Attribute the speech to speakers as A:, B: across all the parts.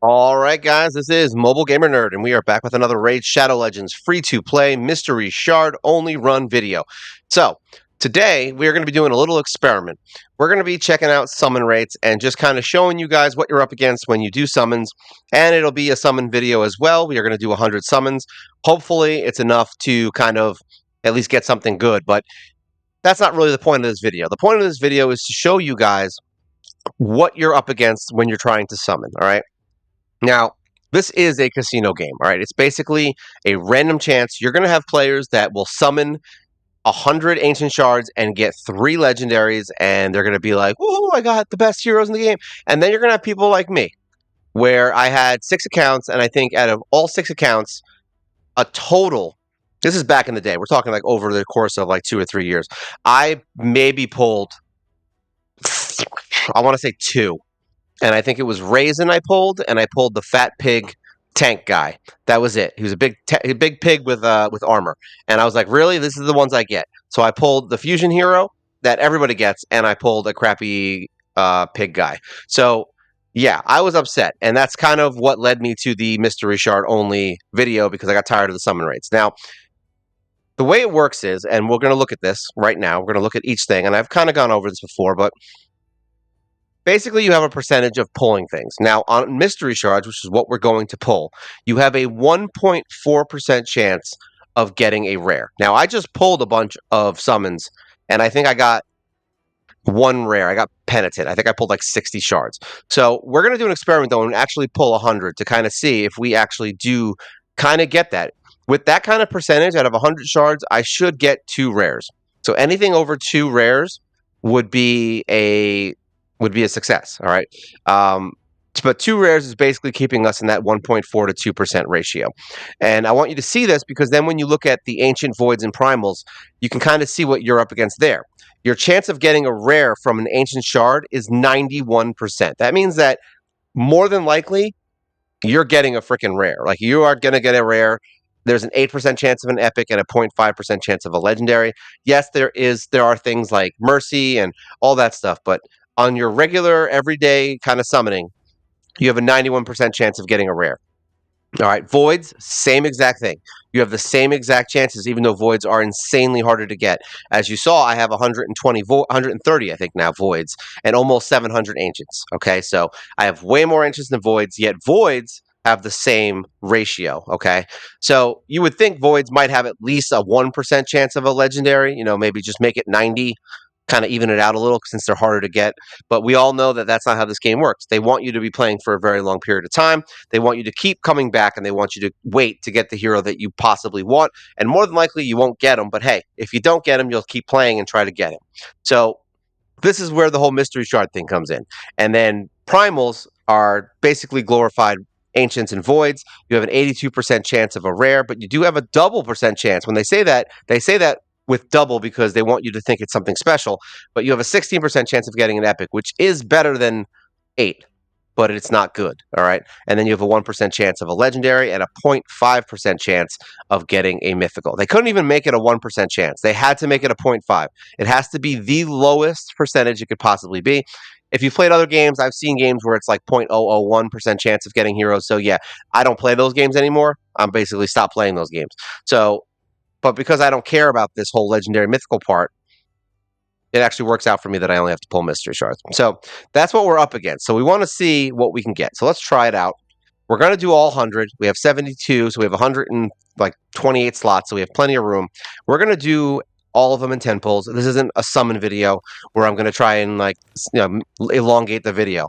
A: All right, guys, this is MobileGamerNerd, and we are back with another Raid Shadow Legends free-to-play mystery shard only run video. So, today we are going to be doing a little experiment. We're going to be checking out summon rates and just kind of showing you guys what you're up against when you do summons, and it'll be a summon video as well. We are going to do 100 summons. Hopefully, it's enough to kind of at least get something good, but that's not really the point of this video. The point of this video is to show you guys what you're up against when you're trying to summon, all right? Now, this is a casino game, all right? It's basically a random chance. You're going to have players that will summon 100 ancient shards and get 3 legendaries, and they're going to be like, "Whoa, I got the best heroes in the game." And then you're going to have people like me, where I had 6 accounts, and I think out of all 6 accounts, a total, this is back in the day, we're talking like over the course of like 2 or 3 years, I maybe pulled, I want to say 2. And I think it was Raisin I pulled, and I pulled the Fat Pig tank guy. That was it. He was a big pig with armor, and I was like, really, this is the ones I get. So I pulled the fusion hero that everybody gets, and I pulled a crappy pig guy. So yeah, I was upset, and that's kind of what led me to the mystery shard only video because I got tired of the summon rates. Now, the way it works is, and we're going to look at this right now. We're going to look at each thing, and I've kind of gone over this before, but basically, you have a percentage of pulling things. Now, on mystery shards, which is what we're going to pull, you have a 1.4% chance of getting a rare. Now, I just pulled a bunch of summons, and I think I got one rare. I got penitent. I think I pulled like 60 shards. So we're going to do an experiment, though, and actually pull 100 to kind of see if we actually do kind of get that. With that kind of percentage, out of 100 shards, I should get 2 rares. So anything over 2 rares would be a success. All right. But 2 rares is basically keeping us in that 1.4 to 2% ratio. And I want you to see this because then when you look at the ancient voids and primals, you can kind of see what you're up against there. Your chance of getting a rare from an ancient shard is 91%. That means that more than likely you're getting a freaking rare. Like you are going to get a rare. There's an 8% chance of an epic and a 0.5% chance of a legendary. Yes, there are things like mercy and all that stuff, but on your regular everyday kind of summoning, you have a 91% chance of getting a rare. All right, voids, same exact thing. You have the same exact chances, even though voids are insanely harder to get. As you saw, I have 130, I think now, voids, and almost 700 ancients. Okay, so I have way more ancients than voids, yet voids have the same ratio. Okay, so you would think voids might have at least a 1% chance of a legendary. Maybe just make it 90, kind of even it out a little since they're harder to get. But we all know that that's not how this game works. They want you to be playing for a very long period of time. They want you to keep coming back, and they want you to wait to get the hero that you possibly want. And more than likely, you won't get him. But hey, if you don't get him, you'll keep playing and try to get him. So this is where the whole mystery shard thing comes in. And then primals are basically glorified ancients and voids. You have an 82% chance of a rare, but you do have a double percent chance. When they say that with double because they want you to think it's something special, but you have a 16% chance of getting an epic, which is better than 8, but it's not good, all right? And then you have a 1% chance of a legendary and a 0.5% chance of getting a mythical. They couldn't even make it a 1% chance. They had to make it a 0.5. It has to be the lowest percentage it could possibly be. If you've played other games, I've seen games where it's like 0.001% chance of getting heroes. So yeah, I don't play those games anymore. I'm basically stopped playing those games. So but because I don't care about this whole legendary mythical part, it actually works out for me that I only have to pull mystery shards. So that's what we're up against. So we want to see what we can get. So let's try it out. We're going to do all 100. We have 72, so we have 128 slots, so we have plenty of room. We're going to do all of them in 10 pulls. This isn't a summon video where I'm going to try and elongate the video.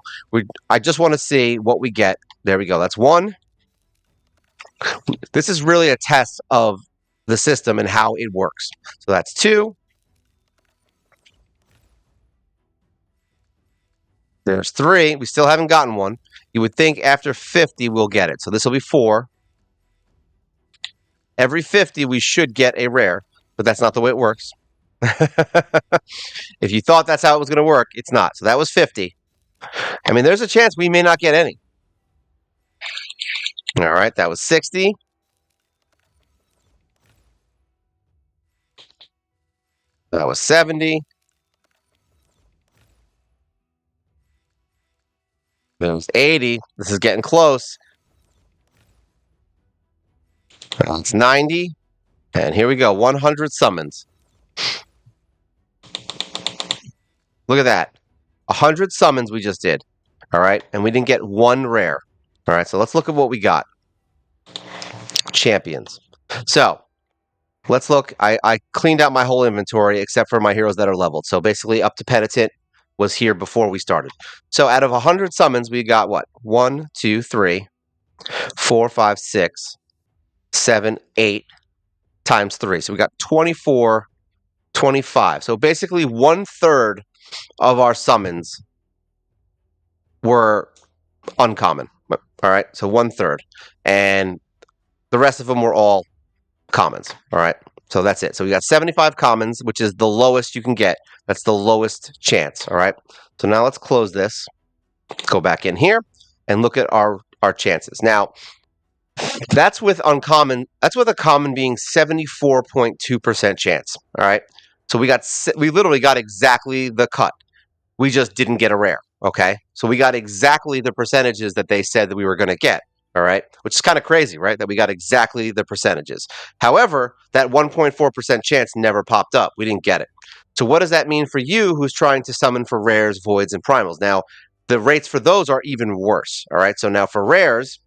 A: I just want to see what we get. There we go. That's 1. This is really a test of the system and how it works. So that's 2. There's 3. We still haven't gotten one. You would think after 50 we'll get it. So this will be 4. Every 50 we should get a rare, but that's not the way it works. If you thought that's how it was going to work, it's not. So that was 50. I mean, there's a chance we may not get any. All right, that was 60. That was 70. There's 80. This is getting close. It's 90. And here we go. 100 summons. Look at that. 100 summons we just did. All right. And we didn't get one rare. All right. So let's look at what we got. Champions. So let's look. I cleaned out my whole inventory except for my heroes that are leveled. So basically, up to Penitent was here before we started. So out of 100 summons, we got what? 1, 2, 3, 4, 5, 6, 7, 8 times 3. So we got 24, 25. So basically, 1/3 of our summons were uncommon. All right. So 1/3. And the rest of them were all commons. All right. So that's it. So we got 75 commons, which is the lowest you can get. That's the lowest chance. All right. So now let's close this. Go back in here and look at our chances. Now, that's with uncommon. That's with a common being 74.2% chance. All right. So we literally got exactly the cut. We just didn't get a rare. Okay. So we got exactly the percentages that they said that we were going to get. All right. Which is kind of crazy, right? That we got exactly the percentages. However, that 1.4% chance never popped up. We didn't get it. So what does that mean for you who's trying to summon for rares, voids, and primals? Now, the rates for those are even worse. All right. So now for rares,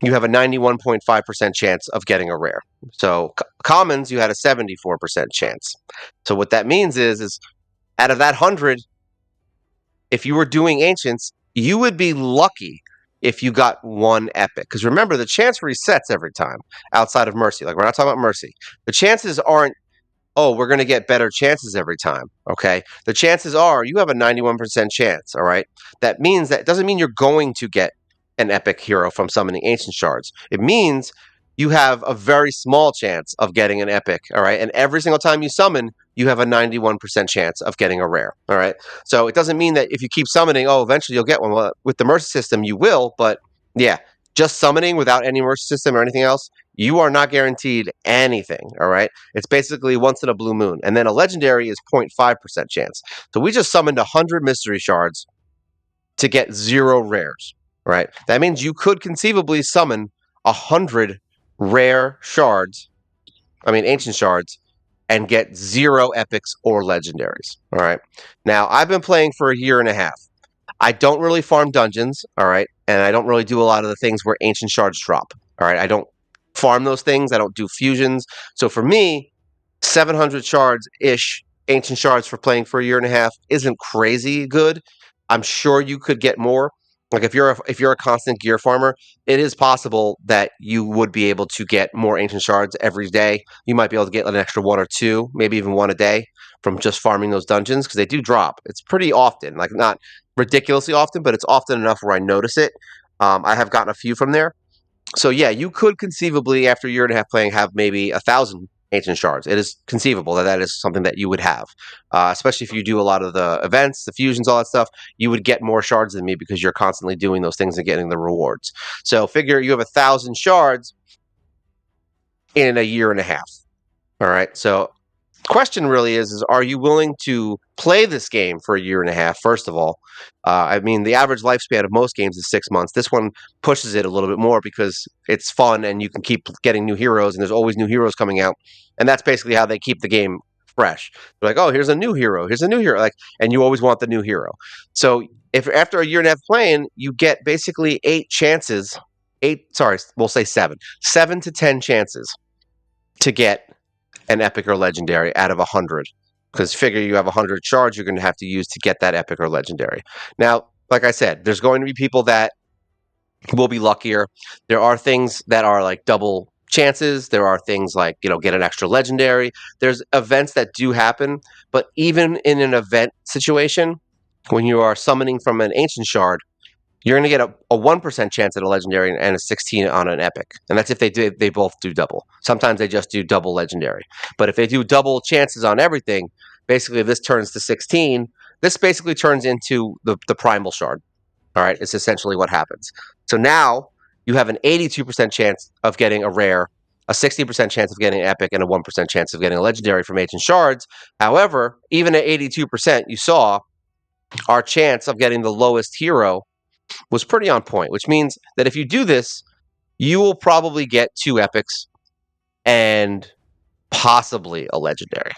A: you have a 91.5% chance of getting a rare. So commons, you had a 74% chance. So what that means is out of that 100, if you were doing ancients, you would be lucky if you got one epic. Because remember, the chance resets every time outside of Mercy. Like, we're not talking about Mercy. The chances aren't, oh, we're going to get better chances every time. Okay. The chances are you have a 91% chance. All right. That means that doesn't mean you're going to get an epic hero from summoning ancient shards. It means you have a very small chance of getting an epic. All right. And every single time you summon, you have a 91% chance of getting a rare. All right. So it doesn't mean that if you keep summoning, oh, eventually you'll get one. Well, with the mercy system, you will. But yeah, just summoning without any mercy system or anything else, you are not guaranteed anything. All right. It's basically once in a blue moon. And then a legendary is 0.5% chance. So we just summoned 100 mystery shards to get 0 rares. Right. That means you could conceivably summon 100 rare shards. I mean, ancient shards, and get 0 epics or legendaries. All right. Now, I've been playing for a year and a half. I don't really farm dungeons. All right. And I don't really do a lot of the things where ancient shards drop. All right. I don't farm those things. I don't do fusions. So for me, 700 shards ish, ancient shards for playing for a year and a half isn't crazy good. I'm sure you could get more. Like if you're a constant gear farmer, it is possible that you would be able to get more ancient shards every day. You might be able to get an extra 1 or 2, maybe even 1 a day from just farming those dungeons because they do drop. It's pretty often, like not ridiculously often, but it's often enough where I notice it. I have gotten a few from there. So yeah, you could conceivably, after a year and a half playing, have maybe 1,000 ancient shards. It is conceivable that that is something that you would have, especially if you do a lot of the events, the fusions, all that stuff. You would get more shards than me because you're constantly doing those things and getting the rewards. So figure you have 1,000 shards in a year and a half. All right. So question really is are you willing to play this game for a year and a half? First of all, I mean, the average lifespan of most games is 6 months. This one pushes it a little bit more because it's fun and you can keep getting new heroes, and there's always new heroes coming out, and that's basically how they keep the game fresh. They're like, oh, here's a new hero, like, and you always want the new hero. So if after a year and a half playing, you get basically 8 chances, we'll say 7 to 10 chances to get an epic or legendary out of 100. Because figure you have 100 shards you're going to have to use to get that epic or legendary. Now, like I said, there's going to be people that will be luckier. There are things that are like double chances. There are things like, get an extra legendary. There's events that do happen. But even in an event situation, when you are summoning from an ancient shard, you're going to get a 1% chance at a legendary and a 16 on an epic. And that's if they both do double. Sometimes they just do double legendary. But if they do double chances on everything, basically if this turns to 16, this basically turns into the primal shard. All right, it's essentially what happens. So now you have an 82% chance of getting a rare, a 60% chance of getting an epic, and a 1% chance of getting a legendary from ancient shards. However, even at 82%, you saw our chance of getting the lowest hero was pretty on point, which means that if you do this, you will probably get 2 epics and possibly a legendary.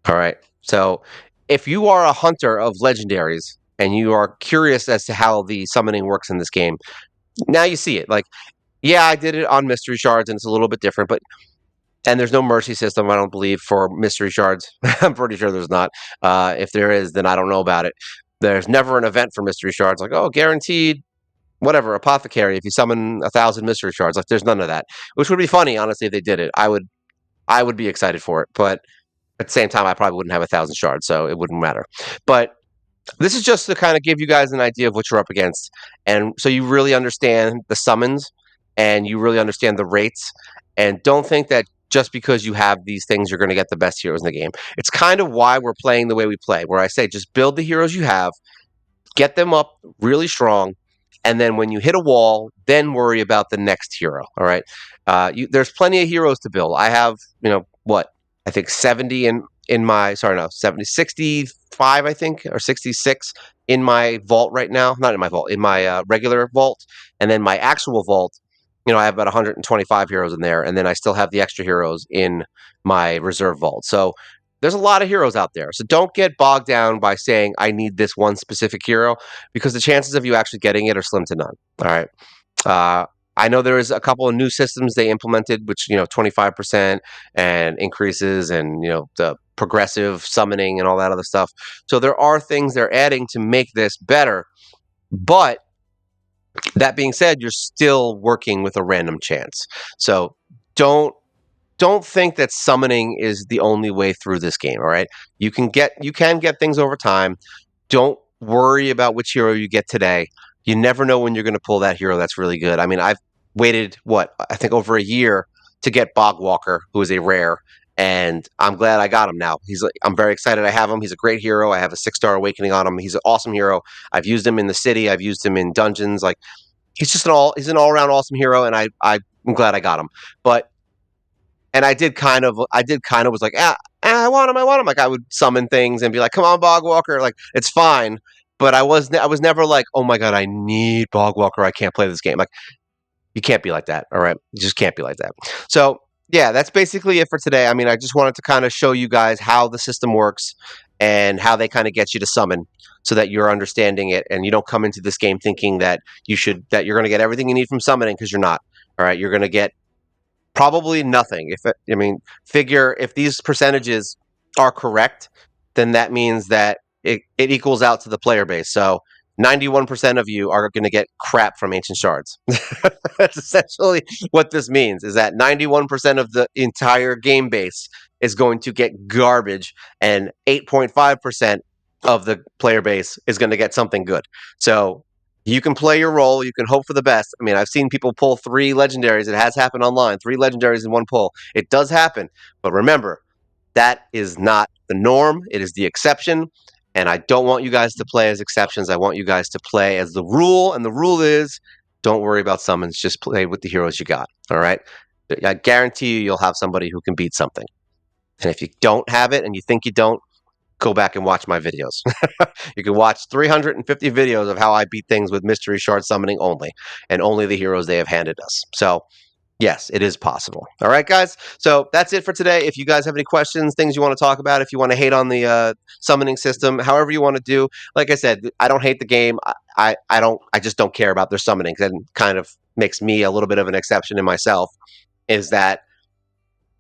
A: All right. So if you are a hunter of legendaries and you are curious as to how the summoning works in this game, now you see it. Like, yeah, I did it on mystery shards and it's a little bit different, but and there's no mercy system, I don't believe, for mystery shards. I'm pretty sure there's not. If there is, then I don't know about it. There's never an event for mystery shards, like, oh, guaranteed, whatever, apothecary, if you summon 1,000 mystery shards. Like, there's none of that, which would be funny, honestly, if they did it. I would be excited for it, but at the same time, I probably wouldn't have 1,000 shards, so it wouldn't matter. But this is just to kind of give you guys an idea of what you're up against, and so you really understand the summons and you really understand the rates, and don't think that just because you have these things you're going to get the best heroes in the game. It's kind of why we're playing the way we play, where I say just build the heroes you have, get them up really strong, and then when you hit a wall, then worry about the next hero. All right, there's plenty of heroes to build. I have, what, I think 70 in my, sorry, no, 70, 65, I think, or 66 in my vault right now. Not in my vault, in my regular vault, and then my actual vault. I have about 125 heroes in there, and then I still have the extra heroes in my reserve vault. So there's a lot of heroes out there. So don't get bogged down by saying, I need this one specific hero, because the chances of you actually getting it are slim to none. All right. Uh, I know there is a couple of new systems they implemented, which, 25% and increases and, the progressive summoning and all that other stuff. So there are things they're adding to make this better. But that being said, you're still working with a random chance. So don't don't think that summoning is the only way through this game. All right, you can get things over time. Don't worry about which hero you get today. You never know when you're going to pull that hero that's really good. I mean, I've waited, what, I think over a year to get Bogwalker, who is a rare, and I'm glad I got him now. I'm very excited I have him. He's a great hero. I have a 6-star awakening on him. He's an awesome hero. I've used him in the city. I've used him in dungeons. Like, he's an all around awesome hero, and I'm glad I got him. But and I did kind of was like, I want him, I want him. Like, I would summon things and be like, come on, Bogwalker, like, it's fine. But I was never like, oh my god, I need Bogwalker, I can't play this game. Like, you can't be like that, all right? You just can't be like that. So yeah, that's basically it for today. I mean, I just wanted to kind of show you guys how the system works and how they kind of get you to summon, so that you're understanding it and you don't come into this game thinking that you're going to get everything you need from summoning, because you're not. All right, you're going to get probably nothing. Figure if these percentages are correct, then that means that it equals out to the player base. So 91% of you are going to get crap from Ancient Shards. That's essentially what this means, is that 91% of the entire game base is going to get garbage, and 8.5% of the player base is going to get something good. So you can play your role. You can hope for the best. I mean, I've seen people pull 3 legendaries. It has happened online. 3 legendaries in one pull. It does happen. But remember, that is not the norm. It is the exception. And I don't want you guys to play as exceptions. I want you guys to play as the rule. And the rule is, don't worry about summons. Just play with the heroes you got. All right? I guarantee you'll have somebody who can beat something. And if you don't have it and you think you don't, go back and watch my videos. You can watch 350 videos of how I beat things with mystery shard summoning only, and only the heroes they have handed us. So yes, it is possible. All right, guys. So that's it for today. If you guys have any questions, things you want to talk about, if you want to hate on the summoning system, however you want to do, like I said, I don't hate the game. I just don't care about their summoning. That kind of makes me a little bit of an exception in myself. Is that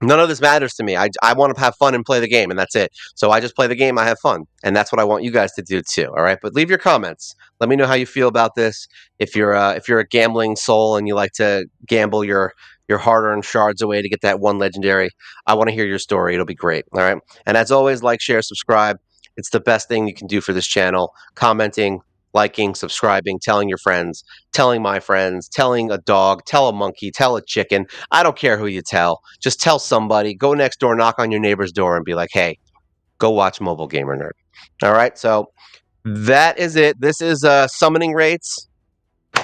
A: none of this matters to me. I want to have fun and play the game, and that's it. So I just play the game. I have fun, and that's what I want you guys to do too. All right, but leave your comments. Let me know how you feel about this. If you're a gambling soul and you like to gamble your hard-earned shards away to get that one legendary, I want to hear your story. It'll be great. All right, and as always, like, share, subscribe. It's the best thing you can do for this channel. Commenting, liking, subscribing, telling your friends, telling my friends, telling a dog, tell a monkey, tell a chicken. I don't care who you tell. Just tell somebody. Go next door, knock on your neighbor's door, and be like, "Hey, go watch Mobile Gamer Nerd." All right. So that is it. This is summoning rates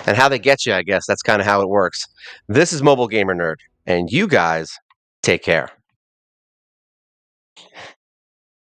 A: and how they get you. I guess that's kind of how it works. This is Mobile Gamer Nerd, and you guys take care.